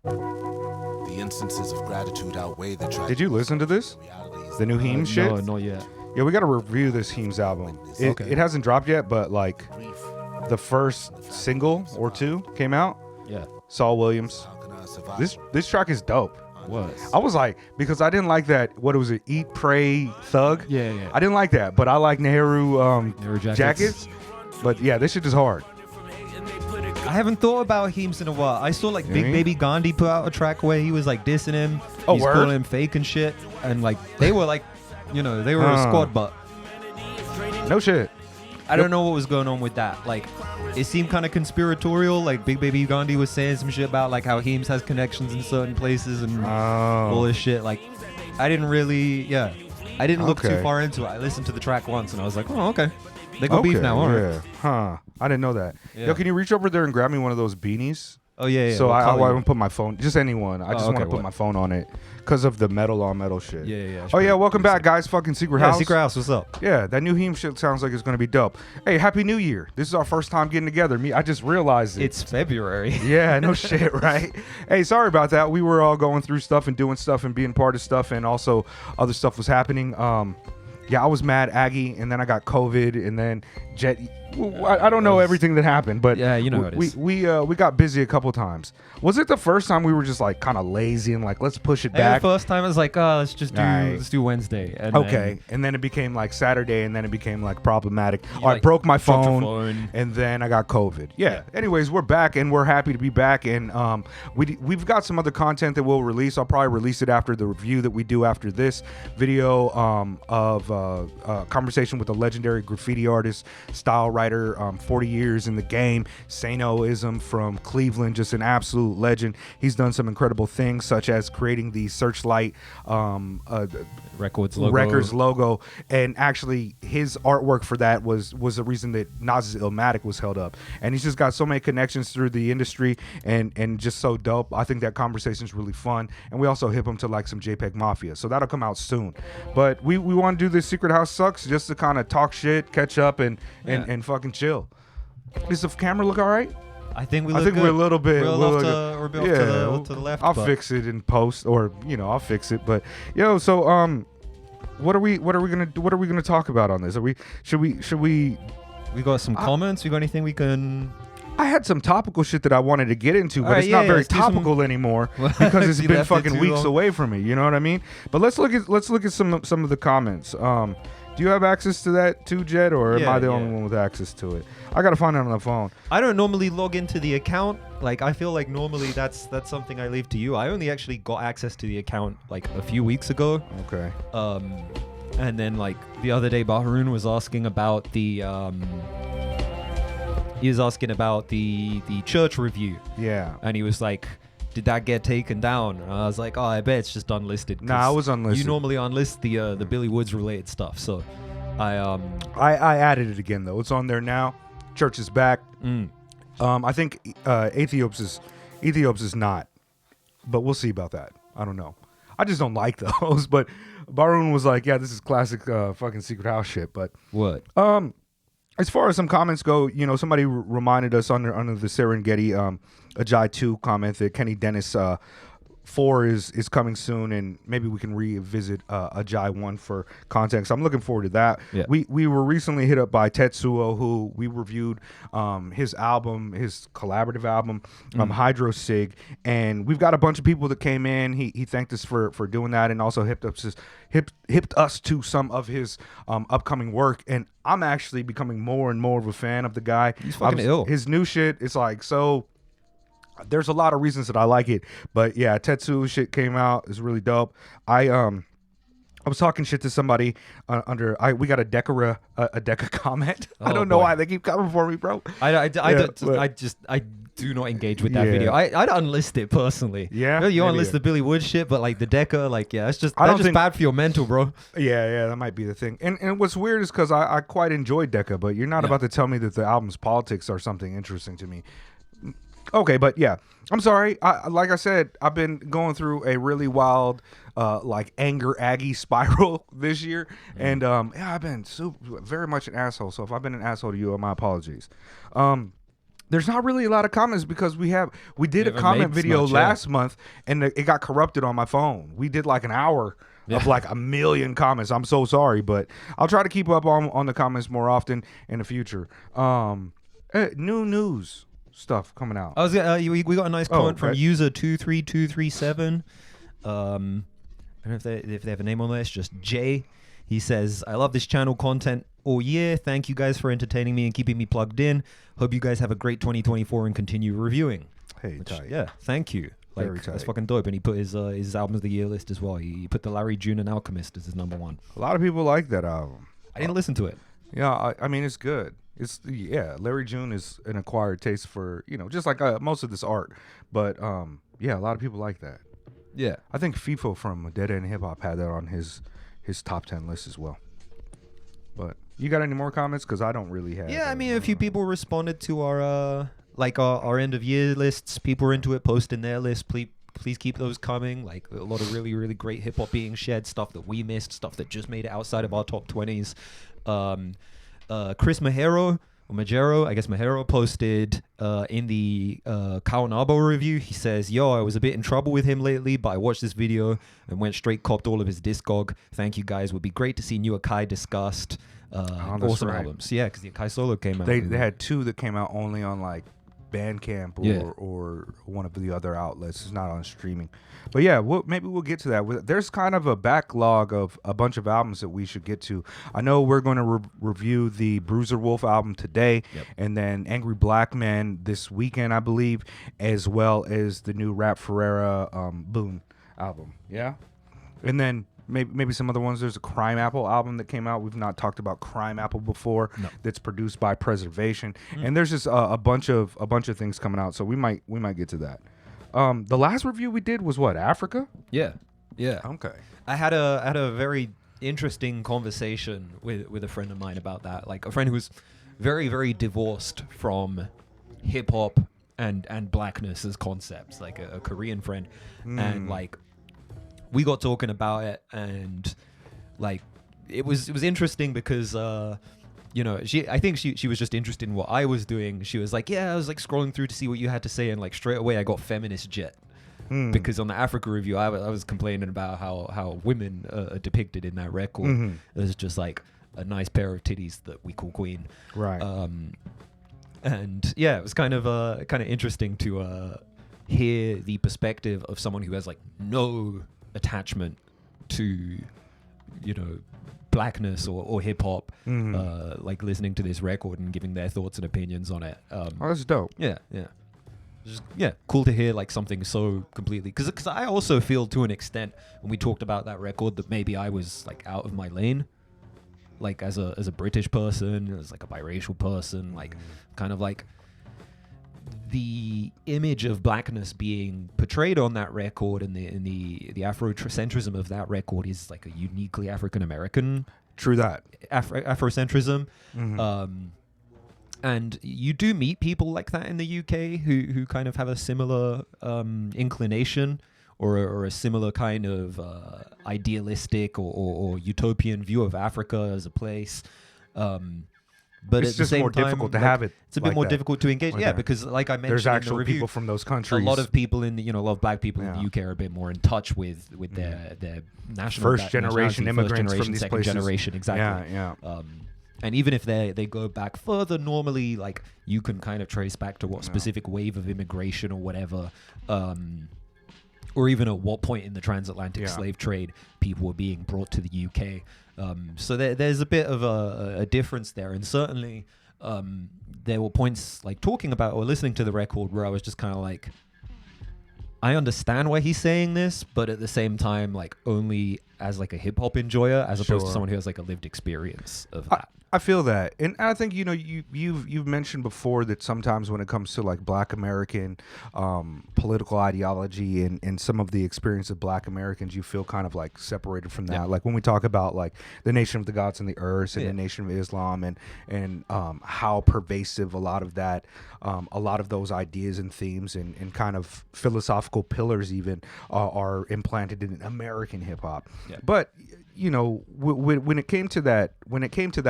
The instances of gratitude outweigh the tragedy. Did you listen to this? The new Heems shit? No, not yet. Yeah, we got to review this Heems album. It hasn't dropped yet, but like the first single or two came out. Yeah. Saul Williams. This track is dope. What? I was like, because I didn't like that. What was it? Eat, Pray, Thug. Yeah. I didn't like that, but I like Nehru jackets. But yeah, this shit is hard. I haven't thought about Heems in a while. I saw like Big Baby Gandhi put out a track where he was like dissing him. Oh, He's word? calling him fake and shit. And like they were like, they were a squad, but No shit. I don't know what was going on with that. Like, it seemed kind of conspiratorial. Like Big Baby Gandhi was saying some shit about like how Heems has connections in certain places and all this shit. Like, I didn't really, I didn't look too far into it. I listened to the track once and I was like, oh, okay. They got beef now, all right. Yeah. Huh. I didn't know that. Yeah. Yo, can you reach over there and grab me one of those beanies? Oh, yeah. So What I color? won't put my phone, just anyone. I just want to put my phone on it because of the metal on metal shit. Yeah. Oh, yeah. Welcome back, guys. Fucking Secret House. Secret House, what's up? Yeah, that new Heem shit sounds like it's going to be dope. Hey, Happy New Year. This is our first time getting together. I just realized it. It's February. Yeah, no shit, right? Hey, sorry about that. We were all going through stuff and doing stuff and being part of stuff, and also other stuff was happening. Yeah, I was mad Aggie, and then I got COVID, and then Jet. I don't know everything that happened, but yeah, you know what it is. We got busy a couple times. Was it the first time we were just like kind of lazy and like let's push it back? The first time I was like, let's just do let's do Wednesday. And and then it became like Saturday, and then it became like problematic. You, I broke my dropped your phone, and then I got COVID. Yeah. Anyways, we're back, and we're happy to be back, and we've got some other content that we'll release. I'll probably release it after the review that we do after this video of conversation with a legendary graffiti artist, style writer, 40 years in the game, Sanoism from Cleveland, just an absolute legend. He's done some incredible things, such as creating the Searchlight Records logo, and actually his artwork for that was the reason that Nas's Illmatic was held up. And he's just got so many connections through the industry, and just so dope. I think that conversation is really fun, and we also hip him to like some JPEG Mafia, so that'll come out soon. But we want to do this Secret House Sucks just to kind of talk shit, catch up, and fucking chill. Does the camera look all right? I think we're a little bit. We're off to the left. I'll fix it in post, or I'll fix it. But so what are we gonna talk about on this? Should we? We got some comments. We got anything we can? I had some topical shit that I wanted to get into, but it's not very topical anymore because it's been fucking weeks away from me. You know what I mean? But let's look at some of the comments. Do you have access to that too, Jed, or am I the only one with access to it? I gotta find it on the phone. I don't normally log into the account. Like, I feel like normally that's something I leave to you. I only actually got access to the account like a few weeks ago. Okay. And then like the other day, Bahroon was asking about the church review. Yeah. And he was like, did that get taken down? And I was like, oh, I bet it's just unlisted. Nah, I was unlisted. You normally unlist the Billy Woods related stuff. So I added it again though. It's on there now. Church is back. I think Ethiopes is not, but we'll see about that. I don't know. I just don't like those. But Barun was like, yeah, this is classic fucking Secret House shit. But what? As far as some comments go, somebody reminded us under the Serengeti Ajay 2 comment that Kenny Dennis 4 is coming soon, and maybe we can revisit Ajay 1 for context. I'm looking forward to that. Yeah. We were recently hit up by Tetsuo, who we reviewed his album, his collaborative album, Hydro Sig, and we've got a bunch of people that came in. He thanked us for doing that, and also hipped us to some of his upcoming work, and I'm actually becoming more and more of a fan of the guy. He's fucking ill. His new shit is like so. There's a lot of reasons that I like it, but yeah, Tetsu shit came out. It's really dope. I was talking shit to somebody we got a Deca comment. I don't know why they keep coming for me, bro. I do not engage with that video. I'd unlist it personally. Yeah, you unlist the Billy Woods shit, but like the Deca, like that's just bad for your mental, bro. Yeah, that might be the thing. And what's weird is because I quite enjoy Deca, but you're not about to tell me that the album's politics are something interesting to me. Okay, but yeah, I'm sorry. Like I said, I've been going through a really wild, like anger Aggie spiral this year, and I've been very much an asshole. So if I've been an asshole to you, my apologies. There's not really a lot of comments because we did a haven't comment made video much, yeah. last month and it got corrupted on my phone. We did like an hour of like a million comments. I'm so sorry, but I'll try to keep up on the comments more often in the future. New news stuff coming out. I was we got a nice comment from okay. user 23237. I don't know if they have a name on there. It's just Jay. He says, "I love this channel content all year. Thank you guys for entertaining me and keeping me plugged in. Hope you guys have a great 2024 and continue reviewing." Hey, Which, tight. yeah, thank you. Very Like, tight. that's fucking dope. And he put his albums of the year list as well. He put the Larry June and Alchemist as his number one. A lot of people like that album. I didn't listen to it. Yeah, I mean it's good. Larry June is an acquired taste for just like most of this art, but a lot of people like that. Yeah. I think FIFO from Dead End Hip Hop had that on his top 10 list as well. But you got any more comments? Because I don't really have. Yeah, I mean, a few people responded to our end of year lists. People were into it, posting their list. Please keep those coming. Like a lot of really, really great hip hop being shared, stuff that we missed, stuff that just made it outside of our top 20s. Chris Majero, I guess Majero, posted in the Kawanabo review. He says, "Yo, I was a bit in trouble with him lately, but I watched this video and went straight copped all of his discog. Thank you guys. Would be great to see new Akai discussed. Awesome right. albums. Yeah, because the Akai solo came out. They had two that came out only on like Bandcamp or one of the other outlets. It's not on streaming. But yeah, maybe we'll get to that. There's kind of a backlog of a bunch of albums that we should get to. I know we're going to review the Bruiser Wolf album today, and then Angry Black Man this weekend, I believe, as well as the new Rap Ferreira Boone album. Yeah, and then maybe some other ones. There's a Crime Apple album that came out. We've not talked about Crime Apple before. No. That's produced by Preservation, and there's just a bunch of things coming out. So we might get to that. The last review we did was what, Africa? Yeah. Okay. I had a very interesting conversation with a friend of mine about that. Like a friend who's very, very divorced from hip hop and blackness as concepts, like a Korean friend, and like we got talking about it, and like it was interesting because I think she was just interested in what I was doing. She was like, I was like scrolling through to see what you had to say, and like straight away I got feminist jet. Because on the Africa review I was complaining about how women are depicted in that record as just like a nice pair of titties that we call queen. Right. And yeah, it was kind of interesting to hear the perspective of someone who has like no attachment to blackness or hip hop, like listening to this record and giving their thoughts and opinions on it. That's dope. Yeah. Just, cool to hear like something so completely, because I also feel to an extent when we talked about that record that maybe I was like out of my lane, like as a British person, as like a biracial person, like kind of like the image of blackness being portrayed on that record and the Afrocentrism of that record is like a uniquely African American. True that. Afrocentrism. And you do meet people like that in the UK who kind of have a similar inclination or a similar kind of idealistic or utopian view of Africa as a place. But it's at the just same more time, difficult to like, have it. It's a bit like more that. difficult to engage. Like Yeah, that. because like I mentioned, there's in actual the review, people from those countries. a lot of people in the, a lot of black people in the UK are a bit more in touch with their national first generation immigrants from these second places. generation, exactly. Yeah. And even if they go back further, normally like you can kind of trace back to what specific wave of immigration or whatever, or even at what point in the transatlantic slave trade people were being brought to the UK. So there's a bit of a difference there, and certainly there were points like talking about or listening to the record where I was just kind of like, I understand why he's saying this, but at the same time, like only as like a hip hop enjoyer, as opposed to someone who has like a lived experience of that. I feel that, and I think you've mentioned before that sometimes when it comes to like Black American political ideology and some of the experience of Black Americans, you feel kind of like separated from that. Yeah. Like when we talk about like the Nation of the Gods and the Earth and the Nation of Islam and how pervasive a lot of that, a lot of those ideas and themes and kind of philosophical pillars even are implanted in American hip hop. Yeah. But when it came to that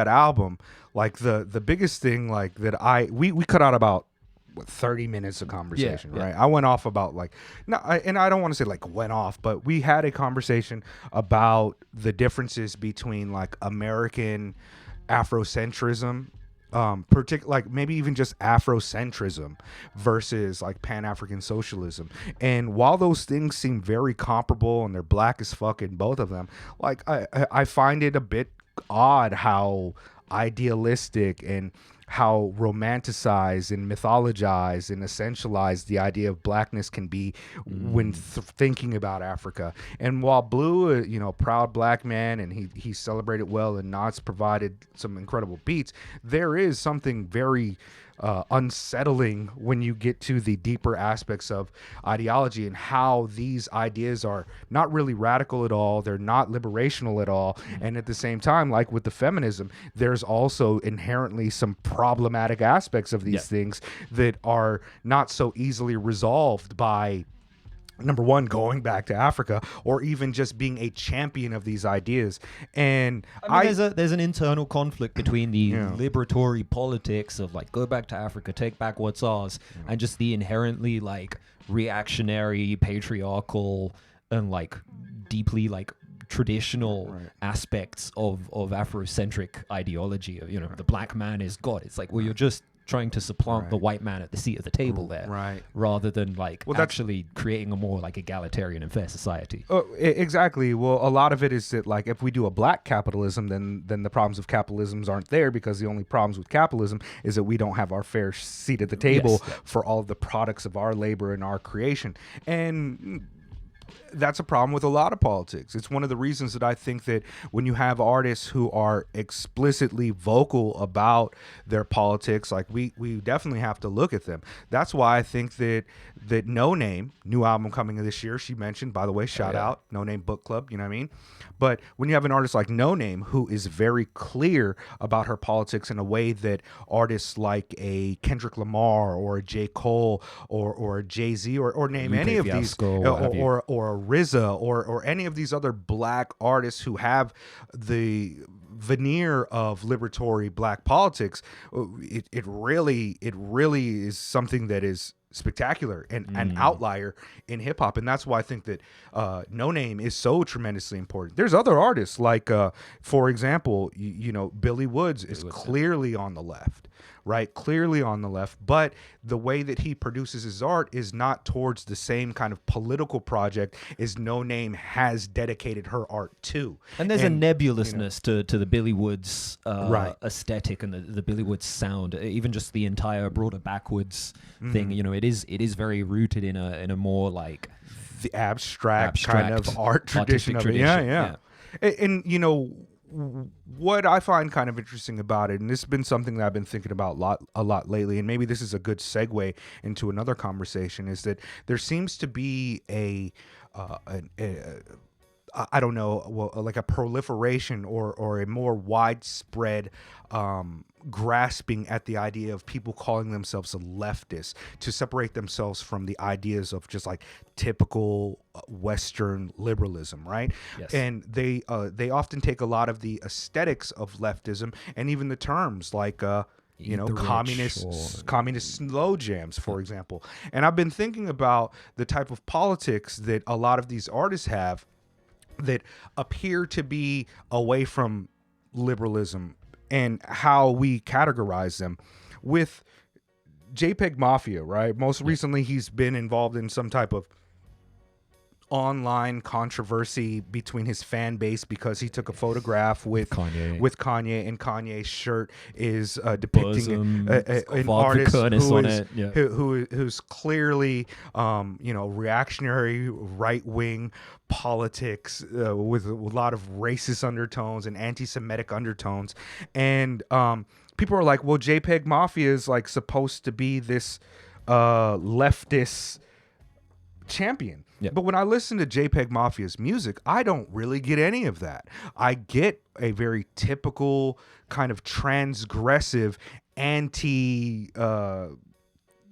album, like the biggest thing like that we cut out about 30 minutes of conversation, Yeah, right? I went off about like, no, and I don't want to say like went off, but we had a conversation about the differences between like American Afrocentrism, like maybe even just Afrocentrism versus like Pan-African socialism. And while those things seem very comparable and they're black as fuck in both of them, like I find it a bit odd how idealistic and how romanticized and mythologized and essentialized the idea of blackness can be when thinking about Africa. And while Blue, proud black man, and he celebrated well, and Knots provided some incredible beats, there is something very unsettling when you get to the deeper aspects of ideology and how these ideas are not really radical at all. They're not liberational at all. And at the same time, like with the feminism, there's also inherently some problematic aspects of these things that are not so easily resolved by, number one, going back to Africa, or even just being a champion of these ideas. And I mean, there's an internal conflict between the liberatory politics of like go back to Africa, take back what's ours, and just the inherently like reactionary, patriarchal, and like deeply like traditional aspects of Afrocentric ideology. The black man is God. It's like, well, you're just trying to supplant the white man at the seat of the table there, rather than like actually creating a more like egalitarian and fair society. Exactly. Well, a lot of it is that like if we do a black capitalism, then the problems of capitalisms aren't there, because the only problems with capitalism is that we don't have our fair seat at the table for all of the products of our labor and our creation. And that's a problem with a lot of politics. It's one of the reasons that I think that when you have artists who are explicitly vocal about their politics, like we definitely have to look at them. That's why I think that No Name, new album coming this year, she mentioned, by the way, shout out, No Name Book Club, you know what I mean? But when you have an artist like No Name who is very clear about her politics in a way that artists like a Kendrick Lamar or a J. Cole or a Jay-Z or name Lupe any of Fiasco, these, or a RZA or any of these other black artists who have the veneer of liberatory black politics, it really is something that is spectacular and an outlier in hip hop. And that's why I think that No Name is so tremendously important. There's other artists like, for example, Billy Woods is clearly on the left. Right, clearly on the left, but the way that he produces his art is not towards the same kind of political project as No Name has dedicated her art to. And there's a nebulousness to the Billy Woods aesthetic and the Billy Woods sound, even just the entire broader backwoods thing. It is very rooted in a more like the abstract kind of art tradition of it. Yeah. And what I find kind of interesting about it, and this has been something that I've been thinking about a lot lately, and maybe this is a good segue into another conversation, is that there seems to be I don't know, like a proliferation or a more widespread grasping at the idea of people calling themselves a leftist to separate themselves from the ideas of just like typical Western liberalism, right? Yes. And they often take a lot of the aesthetics of leftism and even the terms like communist slow jams, for example. And I've been thinking about the type of politics that a lot of these artists have that appear to be away from liberalism and how we categorize them. With JPEG Mafia, right? Most recently, he's been involved in some type of online controversy between his fan base because he took a photograph with Kanye, and Kanye's shirt is depicting an artist who's clearly reactionary right-wing politics with a lot of racist undertones and anti-Semitic undertones. And people are like, well, JPEG Mafia is like supposed to be this leftist champion. Yeah. But when I listen to JPEG Mafia's music, I don't really get any of that. I get a very typical kind of transgressive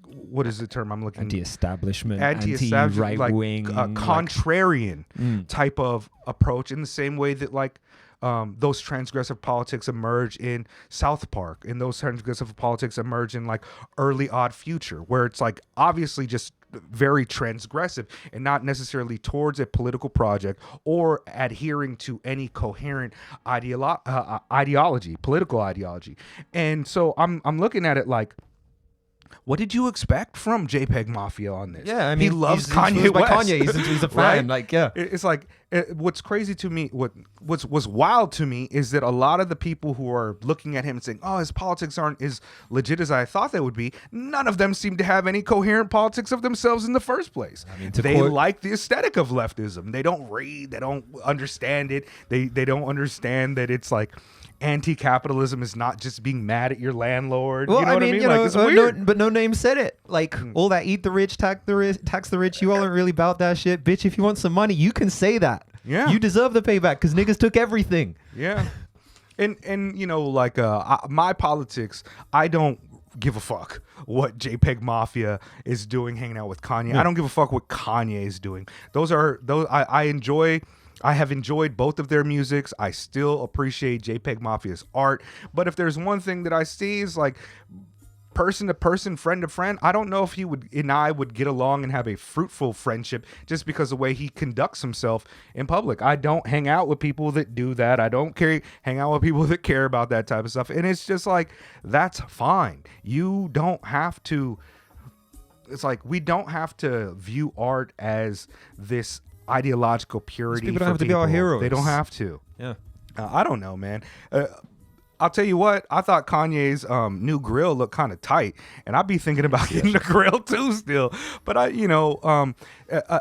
what is the term I'm looking? Anti-establishment, anti-right-wing, contrarian type of approach, in the same way that like those transgressive politics emerge in South Park, and those transgressive politics emerge in like early Odd Future, where it's like obviously just very transgressive and not necessarily towards a political project or adhering to any coherent ideology, political ideology. And so I'm looking at it like, what did you expect from JPEG Mafia on this? Yeah, I mean, he loves he's Kanye by West. Kanye. He's a fan. Right? Like, yeah. It's like what's crazy to me, what's wild to me is that a lot of the people who are looking at him and saying, "Oh, his politics aren't as legit as I thought they would be," none of them seem to have any coherent politics of themselves in the first place. I mean, they like the aesthetic of leftism. They don't read. They don't understand it. They don't understand that it's like, anti-capitalism is not just being mad at your landlord. Well, you know what I mean? Like, it's weird. But no name said it. Like, all that eat the rich, tax the rich. You all aren't really about that shit, bitch. If you want some money, you can say that. Yeah, you deserve the payback because niggas took everything. Yeah, and you know, like my politics, I don't give a fuck what JPEG Mafia is doing hanging out with Kanye. Yeah. I don't give a fuck what Kanye is doing. Those I have enjoyed both of their musics. I still appreciate JPEG Mafia's art. But if there's one thing that I see is like person to person, friend to friend, I don't know if he and I would get along and have a fruitful friendship just because of the way he conducts himself in public. I don't hang out with people that do that. I don't hang out with people that care about that type of stuff. And it's just like, that's fine. You don't have to. It's like, we don't have to view art as this ideological purity. People don't have to be our heroes. They don't have to. Yeah. I don't know, man. I'll tell you what, I thought Kanye's new grill looked kind of tight, and I'd be thinking about getting the grill too still. But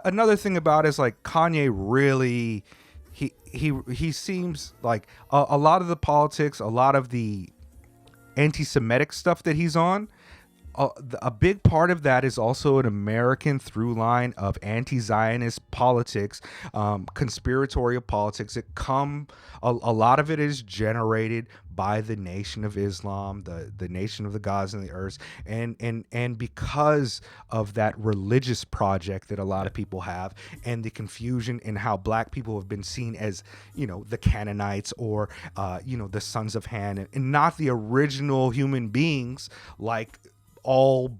another thing about it is like Kanye really, he seems like a lot of the politics, a lot of the anti-Semitic stuff that he's on, a big part of that is also an American through line of anti-Zionist politics, conspiratorial politics. A lot of it is generated by the Nation of Islam, the Nation of the Gods and the Earths, and because of that religious project that a lot of people have, and the confusion in how black people have been seen as, you know, the Canaanites or the sons of Ham, and not the original human beings like all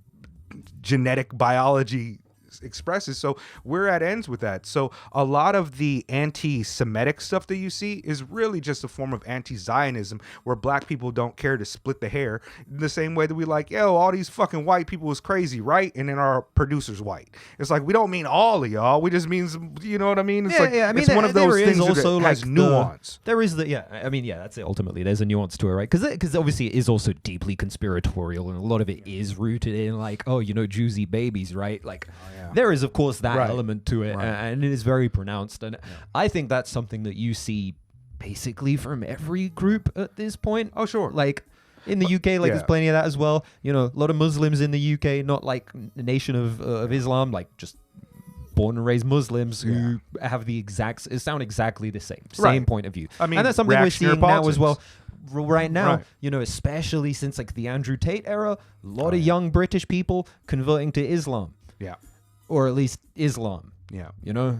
genetic biology expresses. So we're at ends with that. So a lot of the anti-Semitic stuff that you see is really just a form of anti-Zionism, where black people don't care to split the hair the same way that we like, yo, all these fucking white people is crazy, right? And then our producer's white. It's like, we don't mean all of y'all. We just mean some, you know what I mean? It's I mean, it's one of those things also that has nuance. There is that's it. Ultimately, there's a nuance to it, right? Because obviously it is also deeply conspiratorial, and a lot of it is rooted in like, oh, Jews eat babies, right? Like, there is, of course, that element to it, and it is very pronounced. And I think that's something that you see basically from every group at this point. Oh, sure. Like, in the UK, there's plenty of that as well. A lot of Muslims in the UK, not like the Nation of Islam, like just born and raised Muslims who have sound exactly the same point of view. I mean, and that's something we're seeing now as well. Right now, especially since like the Andrew Tate era, a lot of young British people converting to Islam. Yeah. Or at least Islam. Yeah.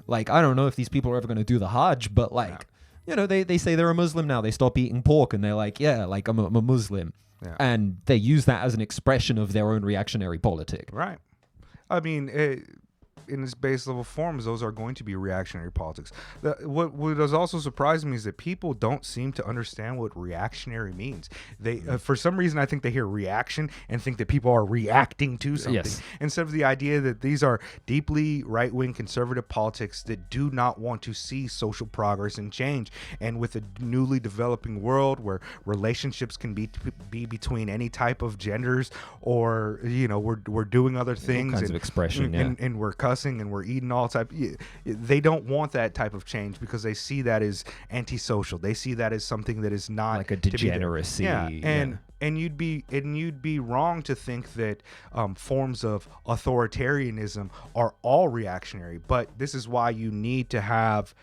Like, I don't know if these people are ever going to do the Hajj, but like, they say they're a Muslim now. They stop eating pork and they're like, yeah, like I'm a Muslim. Yeah. And they use that as an expression of their own reactionary politic. Right. I mean, in its base level forms, those are going to be reactionary politics. What does also surprise me is that people don't seem to understand what reactionary means. They, for some reason, I think they hear reaction and think that people are reacting to something, instead of the idea that these are deeply right-wing conservative politics that do not want to see social progress and change. And with a newly developing world where relationships can be between any type of genders, or we're doing other things, all kinds of expression, and we're and we're eating all type. They don't want that type of change because they see that as antisocial. They see that as something that is not like a degeneracy. And you'd be wrong to think that forms of authoritarianism are all reactionary. But this is why you need to have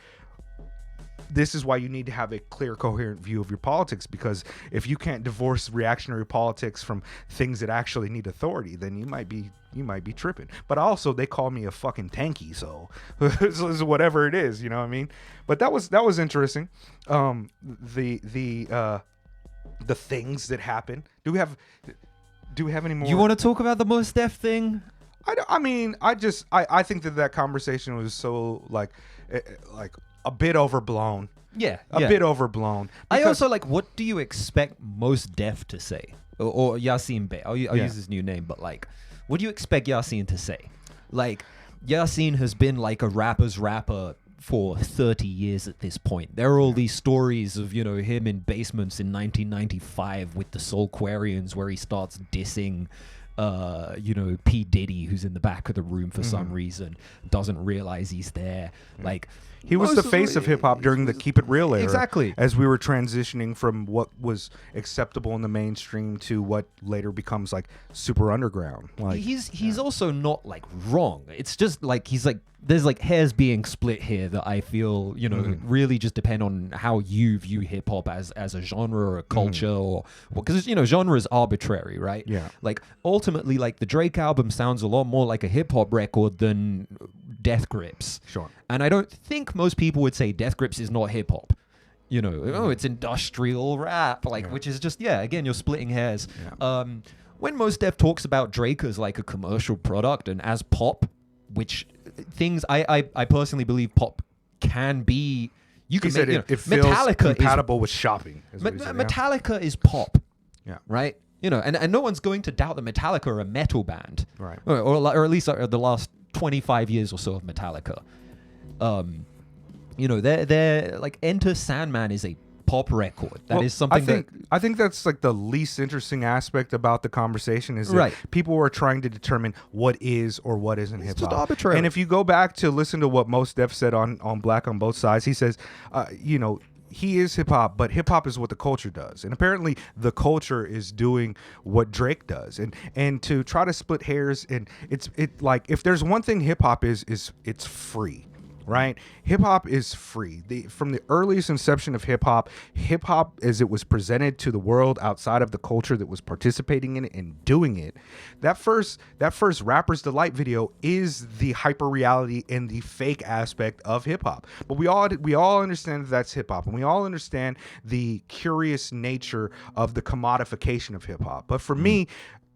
a clear, coherent view of your politics, because if you can't divorce reactionary politics from things that actually need authority, then you might be you might be tripping. But also they call me a fucking tanky, so it's whatever it is, you know what I mean? But that was interesting. The things that happen. Do we have any more? You want to talk about the Mos Def thing? I think that conversation was so like a bit overblown. Yeah, a bit overblown. I also like, what do you expect Mos Def to say? Or Yasin Bey. I'll use his new name, but like, what do you expect Yasin to say? Like, Yasin has been like a rapper's rapper for 30 years at this point. There are all these stories of, you know, him in basements in 1995 with the Soulquarians where he starts dissing you know, P. Diddy, who's in the back of the room for some reason, doesn't realize he's there. Like, he was the face of hip hop during the Keep It Real era. Exactly. As we were transitioning from what was acceptable in the mainstream to what later becomes like super underground. Like, he's also not like wrong. It's just like he's like, there's like hairs being split here that I feel, you know, really just depend on how you view hip hop as a genre or a culture, or because, you know, genre is arbitrary, right? Yeah. Like, ultimately, like, the Drake album sounds a lot more like a hip hop record than Death Grips. Sure. And I don't think most people would say Death Grips is not hip hop. You know, oh, it's industrial rap, like, which is just, again, you're splitting hairs. Yeah. When Mos Def talks about Drake as like a commercial product and as pop, which things I personally believe pop can be. You can make, it feels Metallica compatible with shopping. Metallica is pop. Yeah. Right. You know, and no one's going to doubt that Metallica are a metal band. Right. Or at least the last 25 years or so of Metallica. You know, they're like, Enter Sandman is a pop record. That is something I think that's like the least interesting aspect about the conversation is that people are trying to determine what is or what isn't hip hop. Just arbitrary. And if you go back to listen to what Mos Def said on Black on Both Sides, he says, you know, he is hip hop, but hip hop is what the culture does. And apparently the culture is doing what Drake does. And to try to split hairs, and it's like, if there's one thing hip hop is it's free. Right? Hip hop is free. From the earliest inception of hip hop as it was presented to the world outside of the culture that was participating in it and doing it, that first Rapper's Delight video is the hyper reality and the fake aspect of hip hop. But we all understand that that's hip hop, and we all understand the curious nature of the commodification of hip hop. But for me,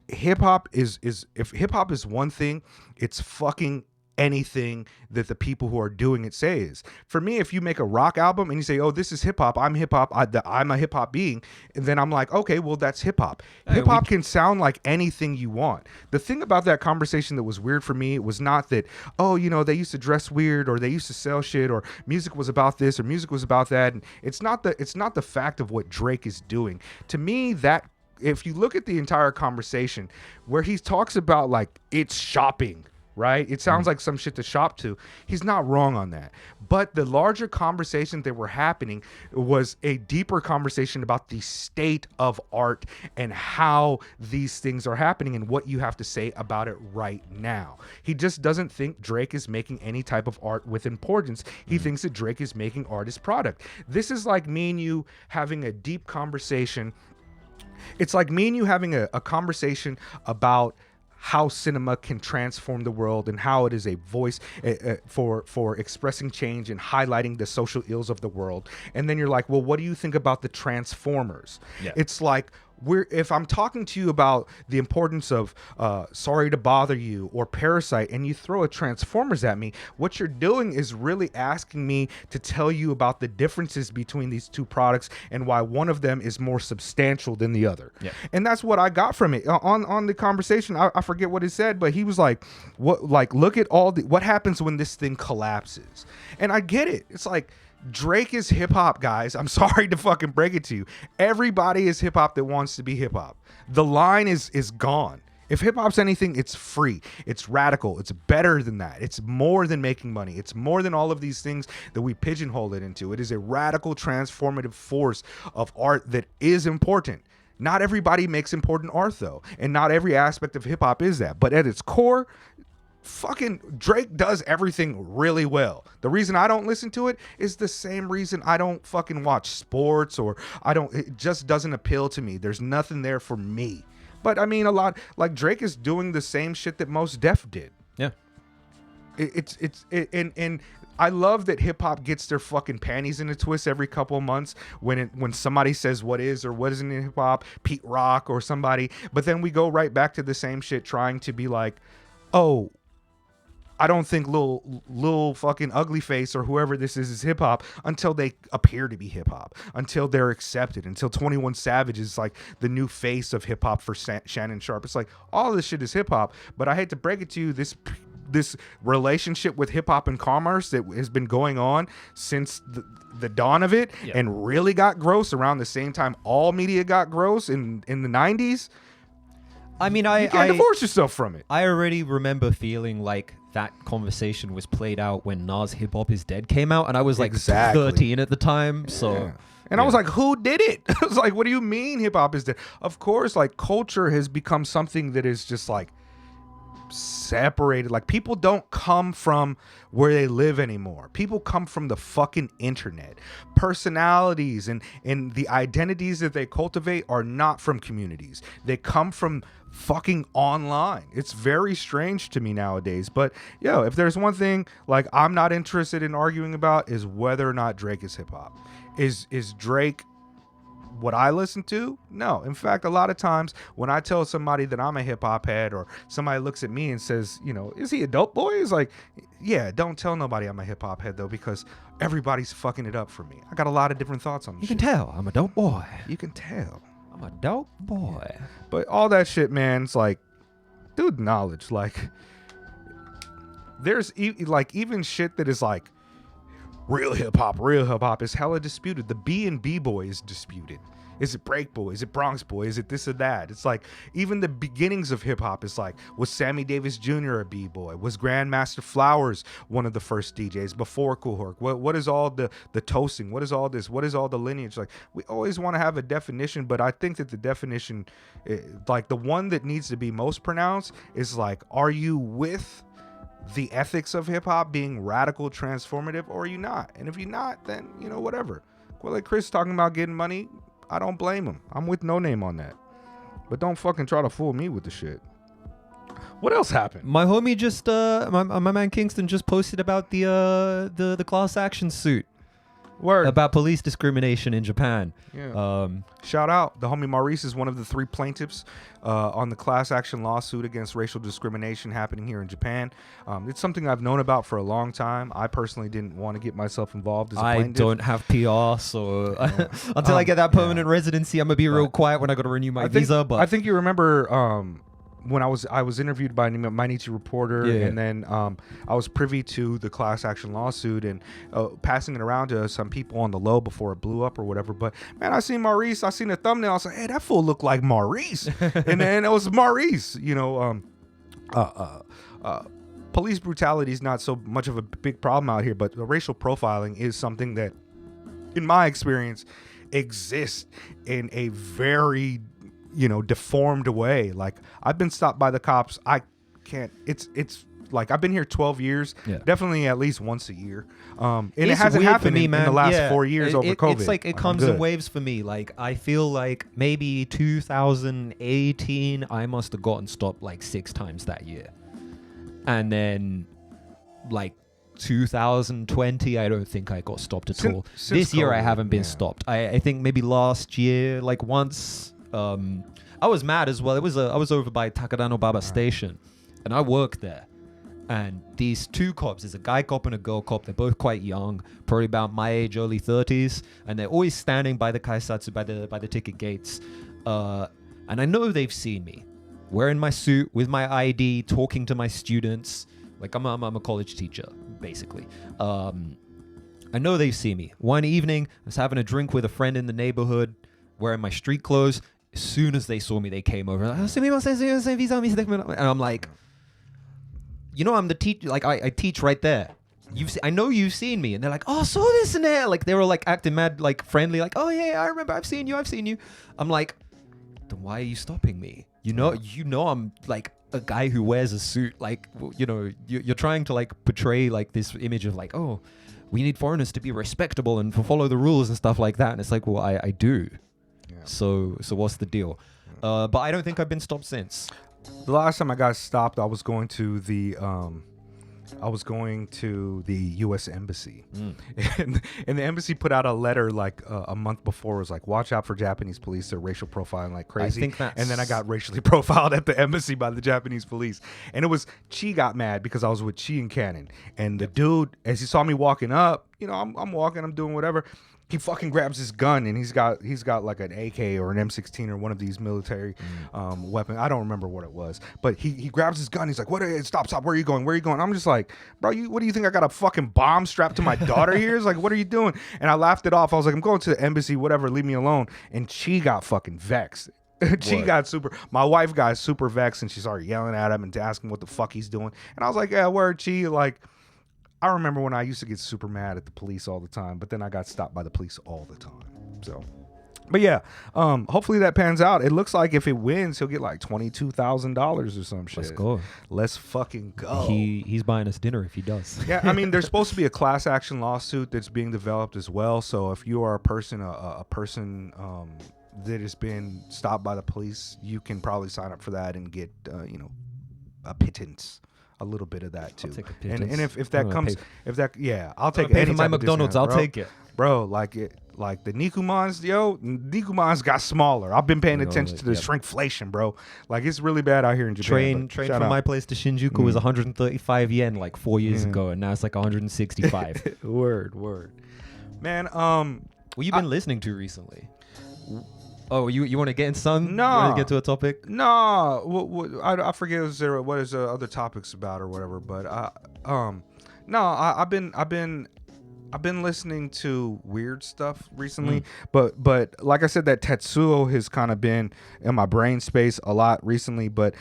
hip hop is if hip hop is one thing, it's fucking anything that the people who are doing it say is. For me, if you make a rock album and you say, oh, this is hip hop, I'm hip hop, I'm a hip hop being, and then I'm like, okay, well, that's hip hop. Hip hop can sound like anything you want. The thing about that conversation that was weird for me was not that, oh, you know, they used to dress weird, or they used to sell shit, or music was about this, or music was about that. And it's not the fact of what Drake is doing. To me, that if you look at the entire conversation where he talks about like it's shopping, right? It sounds like some shit to shop to. He's not wrong on that. But the larger conversation that were happening was a deeper conversation about the state of art and how these things are happening and what you have to say about it right now. He just doesn't think Drake is making any type of art with importance. He thinks that Drake is making art as product. This is like me and you having a deep conversation. It's like me and you having a conversation about how cinema can transform the world and how it is a voice for expressing change and highlighting the social ills of the world. And then you're like, well, what do you think about the Transformers? Yeah. It's like, if I'm talking to you about the importance of Sorry to Bother You or Parasite, and you throw a Transformers at me, what you're doing is really asking me to tell you about the differences between these two products and why one of them is more substantial than the other. Yeah. And that's what I got from it. On the conversation, I forget what he said, but he was like, "What? Like, look at what happens when this thing collapses." And I get it. It's like, Drake is hip hop, guys. I'm sorry to fucking break it to you. Everybody is hip hop that wants to be hip hop. The line is gone. If hip hop's anything, it's free. It's radical. It's better than that. It's more than making money. It's more than all of these things that we pigeonhole it into. It is a radical, transformative force of art that is important. Not everybody makes important art, though, and not every aspect of hip hop is that. But at its core, fucking Drake does everything really well. The reason I don't listen to it is the same reason I don't fucking watch sports, or it just doesn't appeal to me. There's nothing there for me. But I mean, a lot like Drake is doing the same shit that Mos Def did. Yeah. And I love that hip hop gets their fucking panties in a twist every couple of months when somebody says what is or what isn't in hip hop, Pete Rock or somebody, but then we go right back to the same shit trying to be like, oh, I don't think Lil fucking Ugly Face or whoever this is hip hop until they appear to be hip hop, until they're accepted, until 21 Savage is like the new face of hip hop for Shannon Sharp. It's like all this shit is hip hop, but I hate to break it to you, this relationship with hip hop and commerce that has been going on since the dawn of it, and really got gross around the same time all media got gross in the 90s. I mean, you can't divorce yourself from it. I already remember feeling like that conversation was played out when Nas Hip Hop Is Dead came out, and I was like 13 at the time. So, and I was like, who did it? I was like, what do you mean hip hop is dead? Of course, like culture has become something that is just like separated. Like people don't come from where they live anymore. People come from the fucking internet. Personalities and the identities that they cultivate are not from communities. They come from fucking online. It's very strange to me nowadays. But if there's one thing like I'm not interested in arguing about is whether or not Drake is hip hop. Is Drake what I listen to? No. In fact, a lot of times when I tell somebody that I'm a hip hop head, or somebody looks at me and says, is he a dope boy? It's like, yeah, don't tell nobody I'm a hip hop head though, because everybody's fucking it up for me. I got a lot of different thoughts on this. You can tell I'm a dope boy. You can tell I'm a dope boy. But all that shit, man, it's like, dude, knowledge. Like, there's even shit that is like real hip hop is hella disputed. The B and B boy is disputed. Is it Break Boy? Is it Bronx Boy? Is it this or that? It's like even the beginnings of hip hop is like, was Sammy Davis Jr. a B boy? Was Grandmaster Flowers one of the first DJs before Kool Herc? What is all the toasting? What is all this? What is all the lineage? Like, we always want to have a definition, but I think that the definition, like the one that needs to be most pronounced, is like, are you with the ethics of hip hop being radical, transformative, or are you not? And if you're not, then whatever. Well, like Chris talking about getting money, I don't blame him. I'm with No Name on that. But don't fucking try to fool me with the shit. What else happened? My homie just my man Kingston just posted about the class action suit. Word. About police discrimination in Japan. Yeah. Shout out. The homie Maurice is one of the 3 plaintiffs on the class action lawsuit against racial discrimination happening here in Japan. It's something I've known about for a long time. I personally didn't want to get myself involved as a plaintiff. I don't have PR, so until I get that permanent residency, I'm going to be real quiet when I got to renew my visa. But I think you remember when I was interviewed by Mainichi Reporter, and then I was privy to the class action lawsuit and passing it around to some people on the low before it blew up or whatever. But man, I seen Maurice. I seen the thumbnail. I was like, hey, that fool looked like Maurice. And then it was Maurice. Police brutality is not so much of a big problem out here, but the racial profiling is something that, in my experience, exists in a very deformed way. Like, I've been stopped by the cops. I can't. It's like I've been here 12 years. Yeah. Definitely at least once a year. And it hasn't happened in the last 4 years over COVID. It's like it comes in waves for me. Like, I feel like maybe 2018, I must have gotten stopped like 6 times that year, and then like 2020, I don't think I got stopped at all. This year, I haven't been stopped. I think maybe last year, like once. I was mad as well. I was over by Takadanobaba Station, and I worked there. And these 2 cops, there's a guy cop and a girl cop. They're both quite young, probably about my age, early 30s, and they're always standing by the kaisatsu, by the ticket gates. And I know they've seen me wearing my suit with my ID, talking to my students. Like I'm a college teacher, basically. I know they've seen me. One evening, I was having a drink with a friend in the neighborhood, wearing my street clothes. As soon as they saw me, they came over. And I'm like, I'm the teacher. Like, I teach right there. I know you've seen me. And they're like, oh, saw this and that. Like, they were like acting mad, like friendly. Like, oh yeah, I remember. I've seen you. I'm like, then why are you stopping me? You know, I'm like a guy who wears a suit. Like, you're trying to like portray like this image of like, oh, we need foreigners to be respectable and follow the rules and stuff like that. And it's like, well, I do. Yeah. So what's the deal? But I don't think I've been stopped since. The last time I got stopped, I was going to the U.S. Embassy, and the embassy put out a letter like a month before. It was like, watch out for Japanese police. They're racial profiling like crazy. think that's- And then I got racially profiled at the embassy by the Japanese police. And it was, Chi got mad because I was with Chi and Cannon. And the dude, as he saw me walking up, you know, I'm walking, I'm doing whatever. He fucking grabs his gun and he's got like an AK or an M16 or one of these military weapon. I don't remember what it was, but he grabs his gun. He's like, stop, where are you going? I'm just like, bro, what do you think? I got a fucking bomb strapped to my daughter here? It's like, what are you doing? And I laughed it off. I was like, I'm going to the embassy, whatever, leave me alone. And she got fucking vexed. My wife got super vexed and she started yelling at him and asking what the fuck he's doing. And I was like, yeah, word, Chi, like, I remember when I used to get super mad at the police all the time, but then I got stopped by the police all the time. So, but yeah, hopefully that pans out. It looks like if it wins, he'll get like $22,000 or some shit. Let's go. Let's fucking go. He's buying us dinner if he does. Yeah, I mean, there's supposed to be a class action lawsuit that's being developed as well. So if you are a person that has been stopped by the police, you can probably sign up for that and get a pittance. A little bit of that too, and if that comes, I'll take pay any for my type of McDonald's. discount, I'll take it, bro. Like the Nikumans, Nikumans got smaller. I've been paying attention to the shrinkflation, bro. Like it's really bad out here in Japan. Train from my place to Shinjuku was 135 yen like 4 years ago, and now it's like 165. word, man. What you been listening to recently? Oh, you want to get in some? No. You want to get to a topic? No, I forget what is other topics about or whatever. But I've been listening to weird stuff recently. But like I said, that Tetsuo has kind of been in my brain space a lot recently. But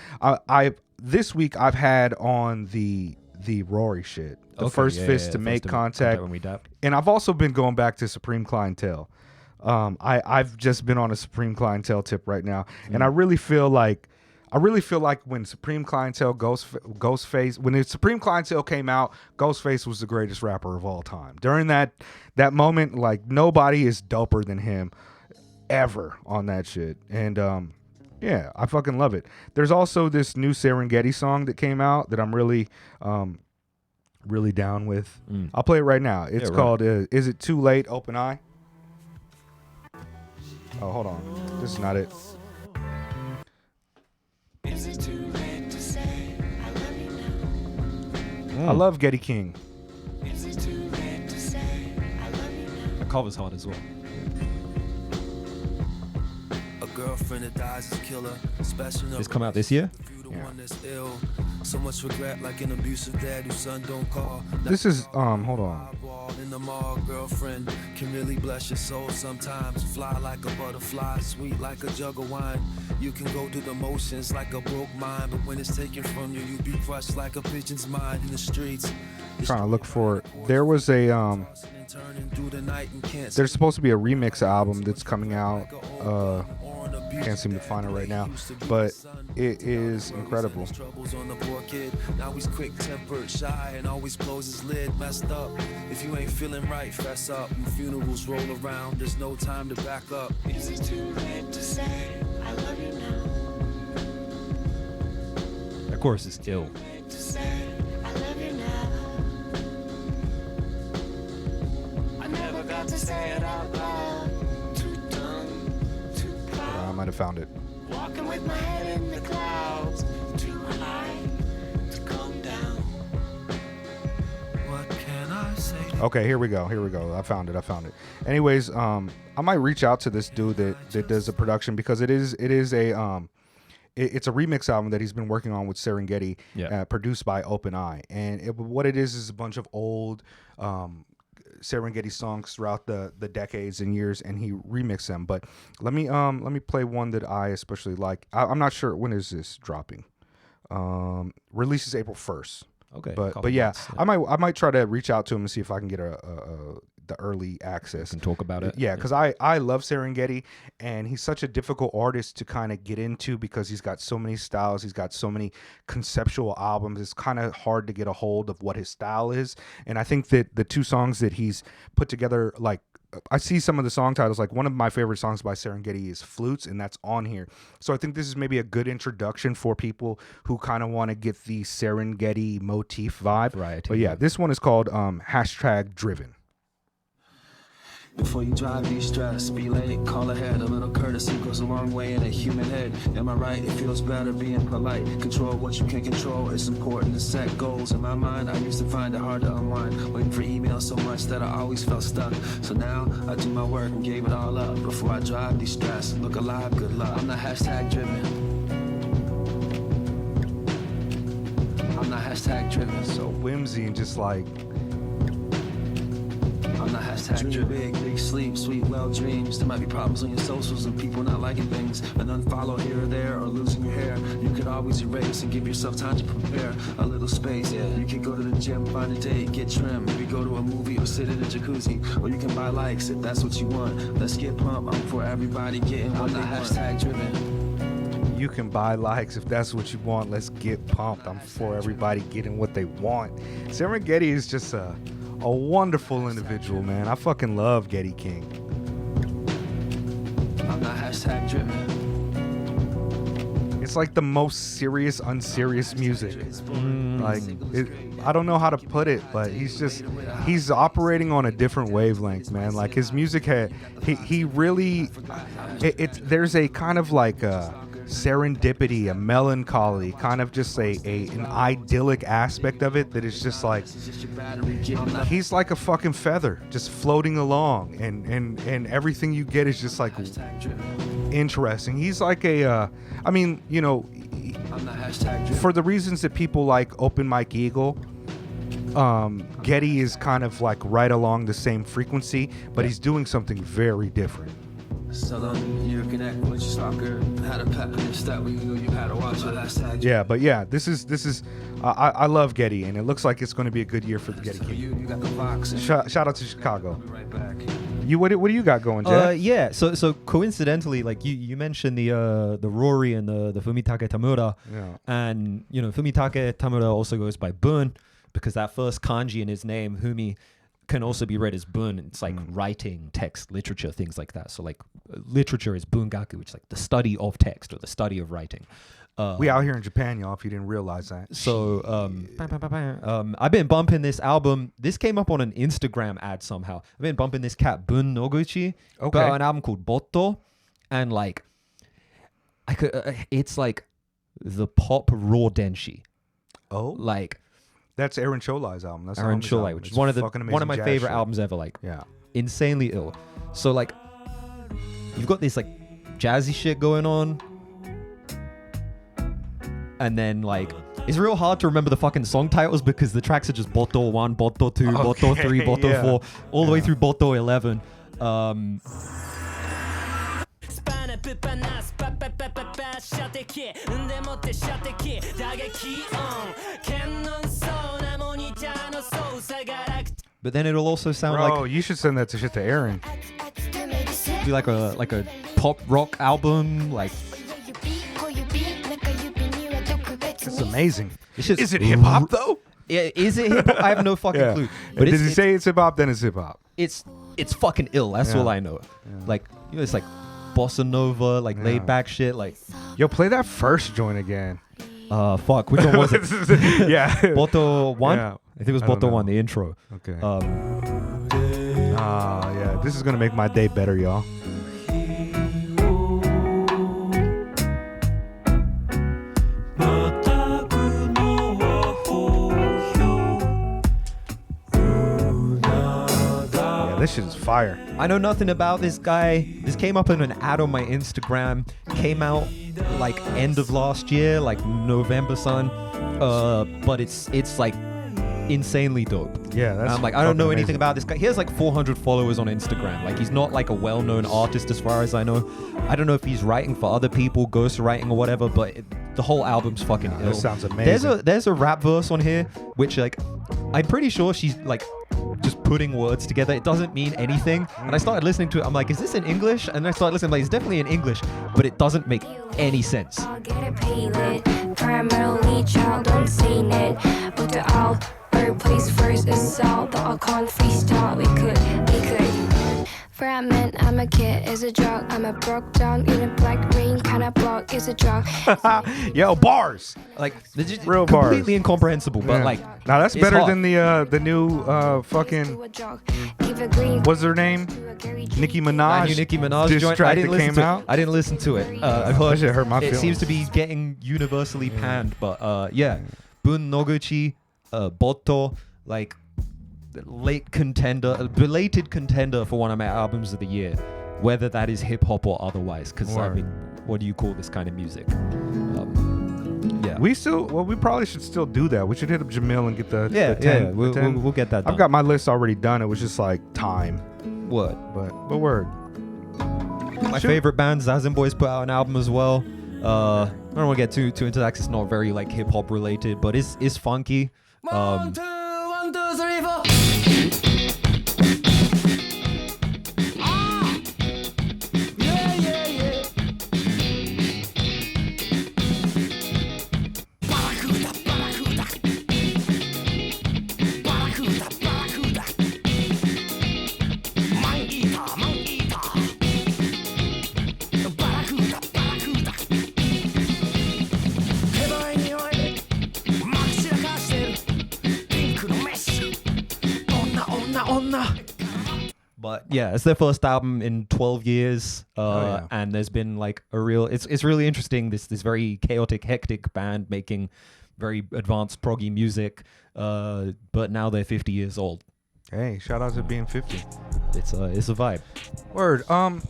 this week I've had on the Rory shit, the first fist to make contact when we dapped. And I've also been going back to Supreme Clientele. I've just been on a Supreme Clientele tip right now, and I really feel like when Supreme Clientele Ghostface, when the Supreme Clientele came out, Ghostface was the greatest rapper of all time. During that moment, like nobody is doper than him ever on that shit, and yeah, I fucking love it. There's also this new Serengeti song that came out that I'm really down with. I'll play it right now. It's called "Is It Too Late?" Open Eye. Oh, hold on. This is not it. Is it too late to say I love you now? I love Getty King. Is it too late to say I love you now? The cover's hard as well. A girlfriend that dies is killer. Special This come out this year? Yeah. one that's ill. So much regret, like an abusive dad whose son don't call. This is hold on. In the mall, girlfriend can really bless your soul sometimes. Fly like a butterfly, sweet like a jug of wine. You can go through the motions like a broke mind, but when it's taken from you, you be crushed like a pigeon's mind in the streets. Trying to look for it. There was a there's supposed to be a remix album that's coming out. Can't seem to find it right now, but it is incredible. Now he's quick-tempered, shy, and always blows his lid messed up. If you ain't feeling right, fess up. When funerals roll around, there's no time to back up. Is it too late to say I love you now? Of course, it's ill. Late to say I love you now. I never got to say it out loud. Too dumb, too I proud. might have found it. Walking with my head in the clouds. Too high to come down. What can I say? Okay, here we go. I found it. Anyways, I might reach out to this dude that does the production because it's a remix album that he's been working on with Serengeti, produced by Open Eye. And what it is a bunch of old Serengeti songs throughout the decades and years, and he remixed them. But let me play one that I especially like. I'm not sure when is this dropping. Releases April 1st. Okay, but yeah, I might try to reach out to him and see if I can get the early access. We can talk about it. Yeah, because I love Serengeti, and he's such a difficult artist to kind of get into because he's got so many styles, he's got so many conceptual albums. It's kind of hard to get a hold of what his style is, and I think that the two songs that he's put together like I see some of the song titles. Like one of my favorite songs by Serengeti is Flutes, and that's on here. So I think this is maybe a good introduction for people who kind of want to get the Serengeti motif vibe. Right. But yeah, this one is called #Driven. Before you drive, de-stress, be late, call ahead. A little courtesy goes a long way in a human head. Am I right? It feels better being polite. Control what you can control. It's important to set goals. In my mind, I used to find it hard to unwind. Waiting for emails so much that I always felt stuck. So now, I do my work and gave it all up. Before I drive, de-stress, look alive, good luck. I'm not #driven. I'm not #driven. So whimsy and just like... I'm not #driven. Big sleep, sweet, well dreams. There might be problems on your socials and people not liking things. An unfollow here or there or losing your hair. You could always erase and give yourself time to prepare. A little space, yeah. You could go to the gym, find a date, get trimmed. Maybe go to a movie or sit in a jacuzzi. Or you can buy likes if that's what you want. Let's get pumped. I'm for everybody getting what they want. #driven. You can buy likes if that's what you want. Let's get pumped. I'm for everybody getting what they want. Serengeti is just a wonderful individual, man. I fucking love Getty King. I'm not #driven. It's like the most serious, unserious music. Like, I don't know how to put it, but he's operating on a different wavelength, man. Like his music he really, there's a kind of like a serendipity, a melancholy, kind of just an idyllic aspect of it that is just like, he's like a fucking feather just floating along, and everything you get is just like interesting. He's like I mean, you know, for the reasons that people like Open Mike Eagle, Getty is kind of like right along the same frequency, but he's doing something very different. So you connect with your stalker, had a pep in your step, we knew you had to watch it. Yeah, but yeah, this is I love Getty, and it looks like it's going to be a good year for the Getty King. You got the box. Shout out to Chicago. Be right back. What do you got going, Jeff? Yeah. So coincidentally, like you mentioned the Rory and the Fumitake Tamura, Yeah. and you know Fumitake Tamura also goes by Bun because that first kanji in his name, Fumi, can also be read as bun. It's like writing, text, literature, things like that. So like literature is bungaku, which is like the study of text or the study of writing. We out here in Japan, y'all, if you didn't realize that. So I've been bumping this album. This came up on an Instagram ad somehow. I've been bumping this cat Bun Noguchi about an album called Botto, and like I could it's like the pop raw denshi. Oh, Like that's Aaron Cholai's album. That's Aaron his album. Cholai, which It's is one of fucking my amazing jazz favorite shit. albums ever. Like Yeah. insanely ill. So like you've got this like jazzy shit going on, and then like it's real hard to remember the fucking song titles because the tracks are just Botto 1, Botto 2, Botto 3, Botto yeah. 4, all the way through Botto 11. But then it'll also sound Bro, you should send that shit to Aaron. be like a pop rock album. Like It's amazing. it's just Is it hip hop though? Is it hip hop? I have no fucking clue. But Did he say it's hip hop? Then it's hip hop. it's fucking ill. That's Yeah. all I know. Like you know, it's like bossa nova, like laid back shit. Like Yo, play that first joint again. fuck, which one was it? Yeah. Botto 1? Yeah. I think it was I don't Botto know. 1, the intro. Okay. Yeah. This is gonna make my day better, y'all. Yeah, this shit is fire. I know nothing about this guy. This came up in an ad on my Instagram. Came out like end of last year, like November, son. But it's like insanely dope. Yeah, that's I'm like, I don't know fucking anything amazing. about this guy. He has like 400 followers on Instagram. Like he's not like a well-known artist as far as I know. I don't know if he's writing for other people, ghostwriting or whatever, but the whole album's fucking ill. This sounds amazing. There's a rap verse on here, which like I'm pretty sure she's like just putting words together. It doesn't mean anything. And I started listening to it. I'm like, is this in English? And I started listening. I'm like, it's definitely in English, but it doesn't make any sense. I'll get it paid. Primarily child unseen it. But the all bird place first is all the all con freestyle. We could fragment. I'm a kid, it's a drug. I'm a broke down in a black green kind of block. It's a drug. Yo, bars. Like they're just Real bars. completely incomprehensible, but Yeah. like Now that's it's better hot. than the new fucking To a jog. Give a green what's her name? to a Gary Nicki That Minaj. new Nicki Minaj diss joint. track I didn't that listen came to out. it. I didn't listen to it. I've That heard shit hurt my it feelings. seems to be getting universally panned, but yeah, Bun Noguchi, Botto, like belated contender for one of my albums of the year, whether that is hip hop or otherwise. Because I Word. mean, what do you call this kind of music? Yeah. We probably should still do that. We should hit up Jamil and get the Yeah, the 10, yeah, the we'll 10. get that done. I've got my list already done. It was just like time, Word. but word. My Shoot. favorite band, Zazen Boys, put out an album as well. I don't want to get too into that 'cause it's not very like hip hop related, but it's funky. One, two, 3, 4. Yeah, yeah, yeah. Barracuda, barracuda. Barracuda, barracuda. Man-eater, man-eater. Barracuda, barracuda. 手前においでまき散らかしてるピンクのメッシュ女女女 But yeah, it's their first album in 12 years, yeah. and there's been like a real. It's really interesting. This very chaotic, hectic band making very advanced proggy music, but now they're 50 years old. Hey, shout out to being 50. It's a vibe. Word.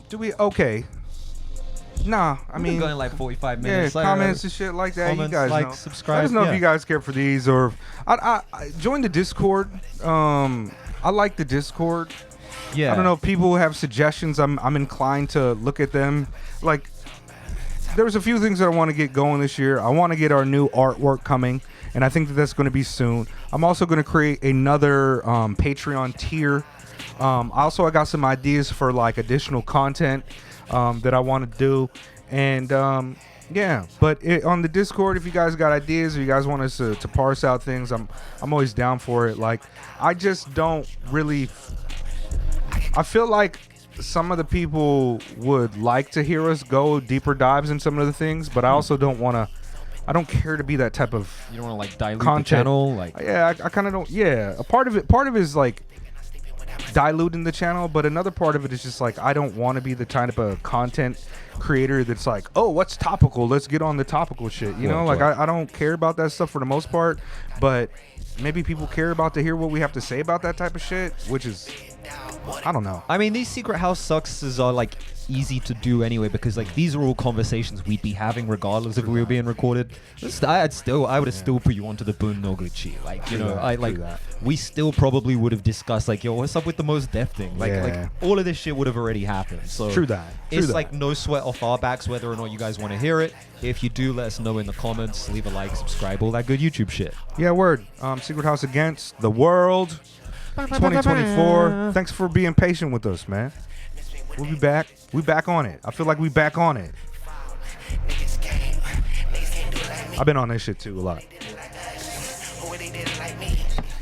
Do we? Okay. Nah, I We've mean, been going like 45 yeah, minutes. comments and shit like that. comments, you guys like, know. subscribe, Let us know yeah. if you guys care for these or I join the Discord. I like the Discord. Yeah, I don't know if people have suggestions. I'm inclined to look at them. Like, there's a few things that I want to get going this year. I want to get our new artwork coming, and I think that that's going to be soon. I'm also going to create another Patreon tier. Also, I got some ideas for like additional content that I want to do, and yeah. But on the Discord, if you guys got ideas, or you guys want us to parse out things, I'm always down for it. Like, I just don't really. I feel like some of the people would like to hear us go deeper dives in some of the things, but I also don't want to. I don't care to be that type of you don't want to like dilute content. the channel, like Yeah, I kind of don't. Yeah, a part of it is like diluting the channel, but another part of it is just like I don't want to be the type of content creator that's like, oh, what's topical? Let's get on the topical shit. You know, like I don't care about that stuff for the most part, but maybe people care about to hear what we have to say about that type of shit, which is, I don't know. I mean, these secret house sucks are like easy to do anyway because like these are all conversations we'd be having regardless if we were being recorded. I would have still put you onto the Bun Noguchi. Like, you know, I like we still probably would have discussed like, yo, what's up with the most deaf thing? Like all of this shit would have already happened. So True that. It's like no sweat off our backs whether or not you guys want to hear it. If you do, let us know in the comments. Leave a like, subscribe, all that good YouTube shit. Yeah, word. Secret House Against the World 2024. Thanks for being patient with us, man. We'll be back. We back on it. I feel like we back on it. I've been on this shit too a lot.